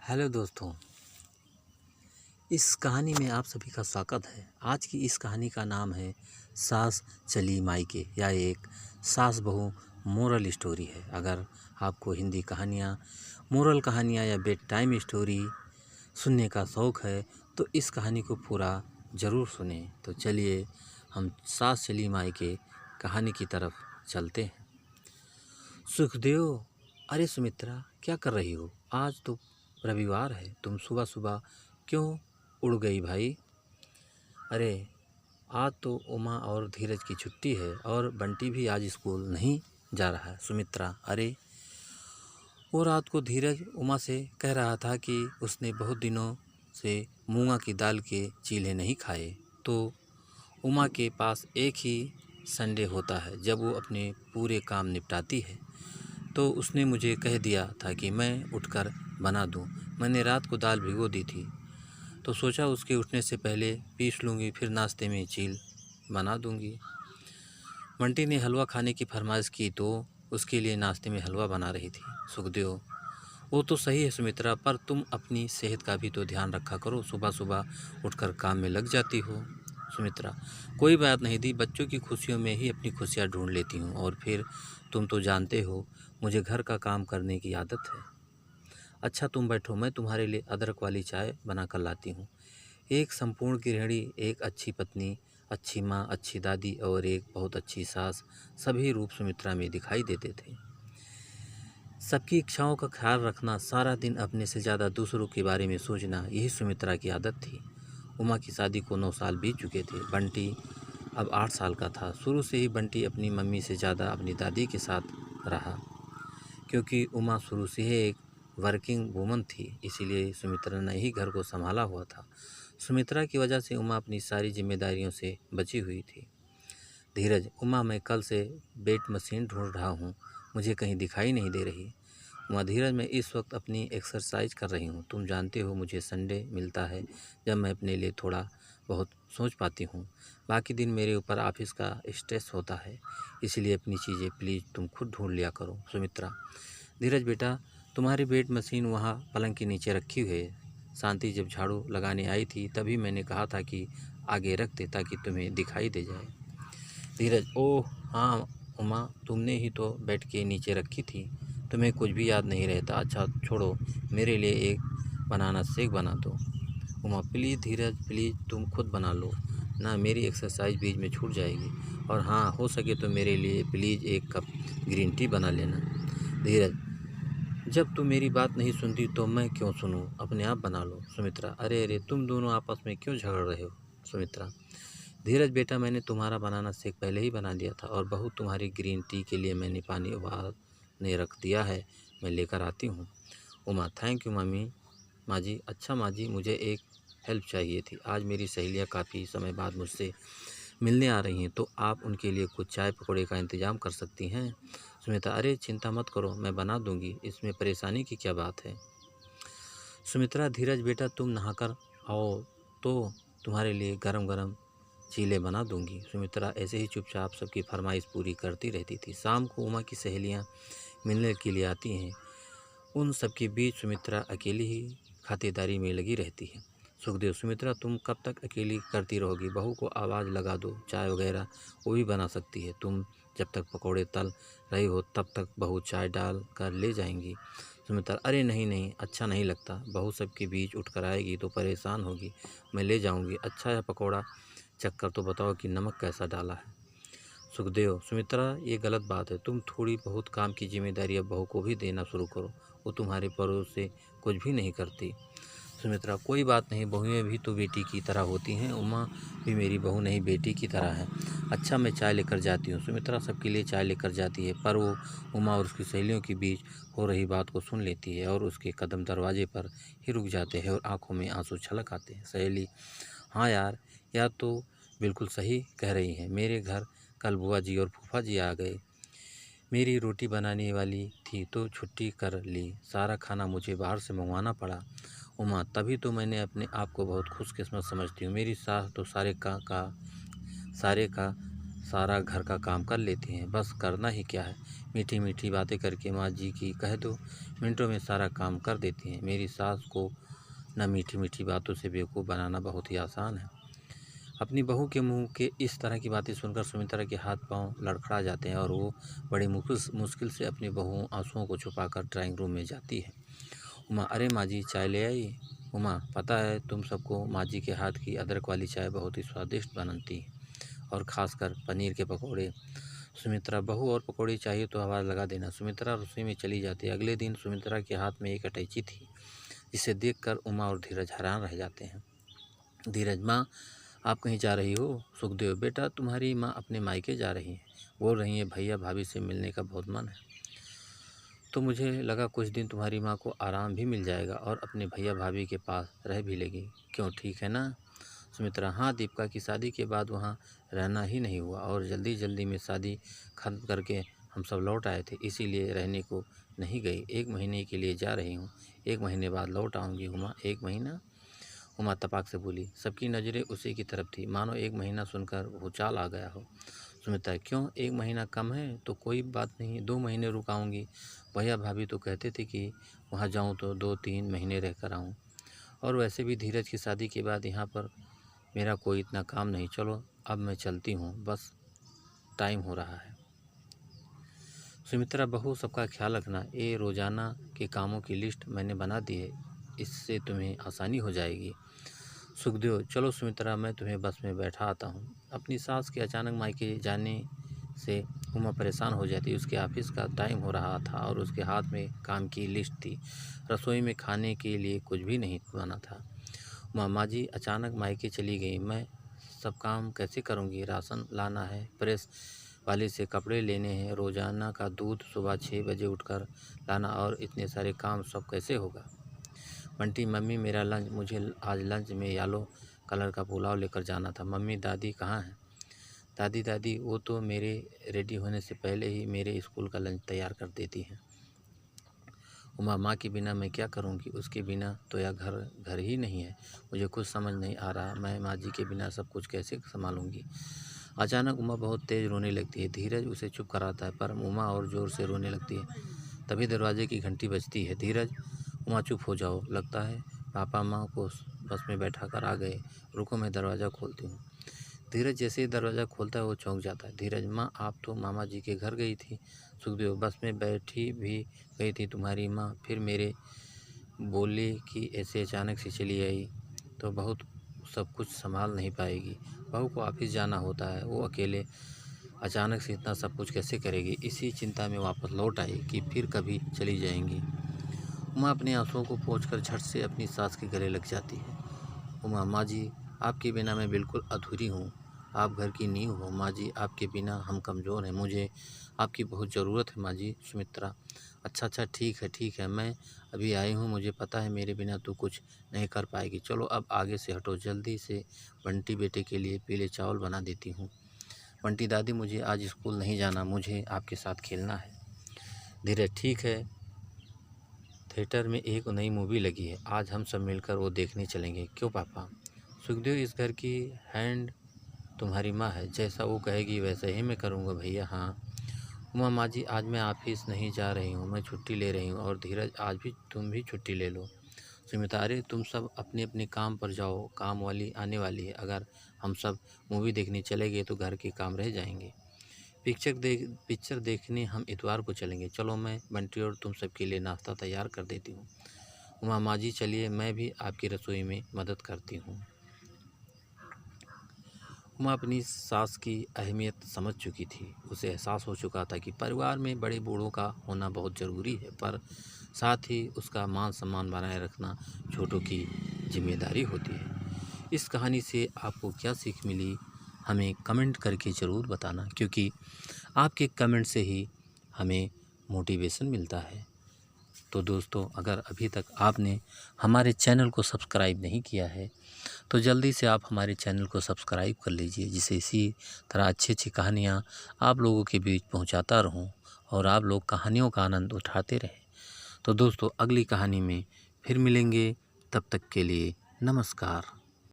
Hello दोस्तों, इस कहानी में आप सभी का स्वागत है। आज की इस कहानी का नाम है सास चली मायके या एक सास बहू मोरल स्टोरी है। अगर आपको हिंदी कहानियाँ, मोरल कहानियाँ या बेड टाइम स्टोरी सुनने का शौक़ है तो इस कहानी को पूरा ज़रूर सुनें। तो चलिए हम सास चली मायके कहानी की तरफ चलते हैं। सुखदेव, अरे सुमित्रा, क्या कर रही हो? आज तो रविवार है, तुम सुबह सुबह क्यों उड़ गई भाई? अरे आज तो उमा और धीरज की छुट्टी है और बंटी भी आज स्कूल नहीं जा रहा है। सुमित्रा, अरे वो रात को धीरज उमा से कह रहा था कि उसने बहुत दिनों से मूंगा की दाल के चीले नहीं खाए। तो उमा के पास एक ही संडे होता है जब वो अपने पूरे काम निपटाती है, तो उसने मुझे कह दिया था कि मैं उठकर बना दूं। मैंने रात को दाल भिगो दी थी तो सोचा उसके उठने से पहले पीस लूँगी, फिर नाश्ते में चील बना दूँगी। बंटी ने हलवा खाने की फरमाइश की तो उसके लिए नाश्ते में हलवा बना रही थी। सुखदेव, वो तो सही है सुमित्रा, पर तुम अपनी सेहत का भी तो ध्यान रखा करो। सुबह सुबह उठकर काम में लग जाती हो। सुमित्रा, कोई बात नहीं दी, बच्चों की खुशियों में ही अपनी खुशियाँ ढूंढ लेती हूँ। और फिर तुम तो जानते हो मुझे घर का काम करने की आदत है। अच्छा तुम बैठो, मैं तुम्हारे लिए अदरक वाली चाय बना कर लाती हूँ। एक संपूर्ण गृहिणी, एक अच्छी पत्नी, अच्छी माँ, अच्छी दादी और एक बहुत अच्छी सास, सभी रूप सुमित्रा में दिखाई देते थे। सबकी इच्छाओं का ख्याल रखना, सारा दिन अपने से ज़्यादा दूसरों के बारे में सोचना, यही सुमित्रा की आदत थी। उमा की शादी को 9 साल बीत चुके थे। बंटी अब 8 साल का था। शुरू से ही बंटी अपनी मम्मी से ज़्यादा अपनी दादी के साथ रहा। क्योंकि उमा शुरू से ही एक वर्किंग वूमन थी, इसीलिए सुमित्रा ने ही घर को संभाला हुआ था। सुमित्रा की वजह से उमा अपनी सारी जिम्मेदारियों से बची हुई थी। धीरज, उमा, मैं कल से वेट मशीन ढूंढ रहा हूँ, मुझे कहीं दिखाई नहीं दे रही। उमा, धीरज, मैं इस वक्त अपनी एक्सरसाइज कर रही हूँ। तुम जानते हो मुझे संडे मिलता है जब मैं अपने लिए थोड़ा बहुत सोच पाती हूँ। बाकी दिन मेरे ऊपर ऑफिस का स्ट्रेस होता है, इसलिए अपनी चीज़ें प्लीज़ तुम खुद ढूंढ लिया करो। सुमित्रा, धीरज बेटा, तुम्हारी वेट मशीन वहाँ पलंग के नीचे रखी हुई है। शांति जब झाड़ू लगाने आई थी तभी मैंने कहा था कि आगे रख दे ताकि तुम्हें दिखाई दे जाए। धीरज, ओह हाँ उमा, तुमने ही तो बेड के नीचे रखी थी, तुम्हें कुछ भी याद नहीं रहता। अच्छा छोड़ो, मेरे लिए एक बनाना शेक बना दो। उमा, प्लीज़ धीरज, प्लीज़ तुम खुद बना लो ना, मेरी एक्सरसाइज बीच में छूट जाएगी। और हाँ, हो सके तो मेरे लिए प्लीज़ एक कप ग्रीन टी बना लेना। धीरज, जब तुम मेरी बात नहीं सुनती तो मैं क्यों सुनूं, अपने आप बना लो। सुमित्रा, अरे अरे, तुम दोनों आपस में क्यों झगड़ रहे हो? सुमित्रा, धीरज बेटा, मैंने तुम्हारा बनाना शेक पहले ही बना लिया था और बहू तुम्हारी ग्रीन टी के लिए मैंने पानी उबालने रख दिया है, मैं लेकर आती हूँ। उमा, थैंक यू मम्मी, माँ जी। अच्छा माँ जी, मुझे एक हेल्प चाहिए थी। आज मेरी सहेलियाँ काफ़ी समय बाद मुझसे मिलने आ रही हैं, तो आप उनके लिए कुछ चाय पकौड़े का इंतज़ाम कर सकती हैं? सुमित्रा, अरे चिंता मत करो, मैं बना दूंगी, इसमें परेशानी की क्या बात है। सुमित्रा, धीरज बेटा, तुम नहाकर आओ तो तुम्हारे लिए गरम गरम चीले बना दूंगी। सुमित्रा ऐसे ही चुपचाप सबकी फरमाइश पूरी करती रहती थी। शाम को उमा की सहेलियाँ मिलने के लिए आती हैं। उन सबके बीच सुमित्रा अकेली ही खातिरदारी में लगी रहती है। सुखदेव, सुमित्रा तुम कब तक अकेली करती रहोगी? बहू को आवाज़ लगा दो, चाय वगैरह वो भी बना सकती है। तुम जब तक पकौड़े तल रही हो तब तक बहू चाय डाल कर ले जाएंगी। सुमित्रा, अरे नहीं नहीं, अच्छा नहीं लगता, बहू सबके बीच उठकर आएगी तो परेशान होगी, मैं ले जाऊंगी। अच्छा है पकौड़ा चक्कर तो बताओ कि नमक कैसा डाला है। सुखदेव, सुमित्रा ये गलत बात है, तुम थोड़ी बहुत काम की जिम्मेदारी अब बहू को भी देना शुरू करो, वो तुम्हारे परोस से कुछ भी नहीं करती। सुमित्रा, कोई बात नहीं, बहुएं भी तो बेटी की तरह होती हैं, उमा भी मेरी बहू नहीं बेटी की तरह है। अच्छा मैं चाय लेकर जाती हूँ। सुमित्रा सबके लिए चाय लेकर जाती है, पर वो उमा और उसकी सहेलियों के बीच हो रही बात को सुन लेती है और उसके कदम दरवाजे पर ही रुक जाते हैं और आंखों में आंसू छलक आते हैं। सहेली, हाँ यार, या तो बिल्कुल सही कह रही हैं, मेरे घर कल बुआ जी और फूफा जी आ गए, मेरी रोटी बनाने वाली थी तो छुट्टी कर ली, सारा खाना मुझे बाहर से मंगवाना पड़ा। उमा, तभी तो मैंने अपने आप को बहुत खुशकिस्मत समझती हूँ, मेरी सास तो सारे का सारा घर का काम कर लेती हैं, बस करना ही क्या है। मीठी मीठी बातें करके माँ जी की कह दो, मिनटों में सारा काम कर देती हैं। मेरी सास को न मीठी मीठी बातों से बेवकूफ़ बनाना बहुत ही आसान है। अपनी बहू के मुंह के इस तरह की बातें सुनकर सुमित्रा के हाथ पांव लड़खड़ा जाते हैं और वो बड़ी मुश्किल से अपनी बहू आंसुओं को छुपाकर ड्राइंग रूम में जाती है। उमा, अरे माँ जी, चाय ले आई? उमा, पता है तुम सबको माँ जी के हाथ की अदरक वाली चाय बहुत ही स्वादिष्ट बनती है, और ख़ासकर पनीर के पकौड़े। सुमित्रा, बहू और पकौड़े चाहिए तो आवाज़ लगा देना। सुमित्रा रसोई में चली जाती है। अगले दिन सुमित्रा के हाथ में एक अटैची थी, जिसे देखकर उमा और धीरज हैरान रह जाते हैं। धीरज, माँ आप कहीं जा रही हो? सुखदेव, बेटा तुम्हारी माँ अपने मायके जा रही है, बोल रही है भैया भाभी से मिलने का बहुत मन है। तो मुझे लगा कुछ दिन तुम्हारी माँ को आराम भी मिल जाएगा और अपने भैया भाभी के पास रह भी लेगी। क्यों, ठीक है ना? सुमित्रा, हाँ, दीपिका की शादी के बाद वहाँ रहना ही नहीं हुआ और जल्दी जल्दी में शादी खत्म करके हम सब लौट आए थे, इसीलिए रहने को नहीं गई। 1 महीने के लिए जा रही हूँ, 1 महीने बाद लौट आऊँगी। उमा, 1 महीना? उमा तपाक से बोली। सबकी नज़रें उसी की तरफ थी, मानो 1 महीना सुनकर भूचाल आ गया हो। सुमित्रा, क्यों, 1 महीना कम है? तो कोई बात नहीं, 2 महीने रुक आऊँगी। भैया भाभी तो कहते थे कि वहाँ जाऊँ तो 2-3 महीने रह कर आऊँ, और वैसे भी धीरज की शादी के बाद यहाँ पर मेरा कोई इतना काम नहीं। चलो अब मैं चलती हूँ, बस टाइम हो रहा है। सुमित्रा, बहू सबका ख्याल रखना, ये रोज़ाना के कामों की लिस्ट मैंने बना दी है, इससे तुम्हें आसानी हो जाएगी। सुखदेव, चलो सुमित्रा, मैं तुम्हें बस में बैठा आता हूँ। अपनी सास के अचानक मायके जाने से उमा परेशान हो जाती। उसके ऑफिस का टाइम हो रहा था और उसके हाथ में काम की लिस्ट थी। रसोई में खाने के लिए कुछ भी नहीं बना था। माँ जी अचानक मायके चली गई, मैं सब काम कैसे करूँगी? राशन लाना है, प्रेस वाले से कपड़े लेने हैं, रोज़ाना का दूध सुबह 6 बजे उठकर लाना, और इतने सारे काम सब कैसे होगा? बंटी, मम्मी मेरा लंच, मुझे आज लंच में येलो कलर का पुलाव लेकर जाना था। मम्मी, दादी कहाँ हैं? दादी वो तो मेरे रेडी होने से पहले ही मेरे स्कूल का लंच तैयार कर देती हैं। उमा, माँ के बिना मैं क्या करूँगी? उसके बिना तो यह घर ही नहीं है। मुझे कुछ समझ नहीं आ रहा, मैं माँ जी के बिना सब कुछ कैसे संभालूंगी? अचानक उमा बहुत तेज़ रोने लगती है। धीरज उसे चुप कराता है, पर उमा और ज़ोर से रोने लगती है। तभी दरवाजे की घंटी बजती है। धीरज, उमा चुप हो जाओ, लगता है पापा माँ को बस में बैठा कर आ गए। रुको मैं दरवाज़ा खोलती हूँ। धीरज जैसे ही दरवाज़ा खोलता है वो चौंक जाता है। धीरज, माँ आप तो मामा जी के घर गई थी। सुखदेव, बस में बैठी भी गई थी तुम्हारी माँ, फिर मेरे बोले कि ऐसे अचानक से चली आई तो बहुत सब कुछ संभाल नहीं पाएगी। बहू को ऑफिस जाना होता है, वो अकेले अचानक से इतना सब कुछ कैसे करेगी? इसी चिंता में वापस लौट आई कि फिर कभी चली जाएंगी। उमा अपने आंसुओं को पोंछकर झट से अपनी सास के गले लग जाती है। उमा, माँ जी आपके बिना मैं बिल्कुल अधूरी हूँ, आप घर की नींव हो। माँ जी आपके बिना हम कमज़ोर हैं, मुझे आपकी बहुत ज़रूरत है माँ जी। सुमित्रा, अच्छा ठीक है, मैं अभी आई हूँ, मुझे पता है मेरे बिना तू कुछ नहीं कर पाएगी। चलो अब आगे से हटो, जल्दी से बंटी बेटे के लिए पीले चावल बना देती हूँ। बंटी, दादी मुझे आज स्कूल नहीं जाना, मुझे आपके साथ खेलना है। धीरज, ठीक है, थिएटर में एक नई मूवी लगी है, आज हम सब मिलकर वो देखने चलेंगे। क्यों पापा? सुखदेव, इस घर की हैंड तुम्हारी माँ है, जैसा वो कहेगी वैसा ही मैं करूँगा भैया। हाँ। उमा, माँ जी आज मैं ऑफिस नहीं जा रही हूँ, मैं छुट्टी ले रही हूँ। और धीरज, आज भी तुम भी छुट्टी ले लो। सुमित्रा, अरे तुम सब अपने अपने काम पर जाओ, काम वाली आने वाली है। अगर हम सब मूवी देखने चले गए तो घर के काम रह जाएंगे। पिक्चर देखने हम इतवार को चलेंगे। चलो मैं बंटी और तुम सब के लिए नाश्ता तैयार कर देती हूँ। उमा, माँ जी चलिए, मैं भी आपकी रसोई में मदद करती हूँ। उमा अपनी सास की अहमियत समझ चुकी थी। उसे एहसास हो चुका था कि परिवार में बड़े बूढ़ों का होना बहुत ज़रूरी है, पर साथ ही उसका मान सम्मान बनाए रखना छोटों की जिम्मेदारी होती है। इस कहानी से आपको क्या सीख मिली, हमें कमेंट करके ज़रूर बताना, क्योंकि आपके कमेंट से ही हमें मोटिवेशन मिलता है। तो दोस्तों, अगर अभी तक आपने हमारे चैनल को सब्सक्राइब नहीं किया है तो जल्दी से आप हमारे चैनल को सब्सक्राइब कर लीजिए, जिससे इसी तरह अच्छी अच्छी कहानियाँ आप लोगों के बीच पहुँचाता रहूँ और आप लोग कहानियों का आनंद उठाते रहें। तो दोस्तों, अगली कहानी में फिर मिलेंगे, तब तक के लिए नमस्कार।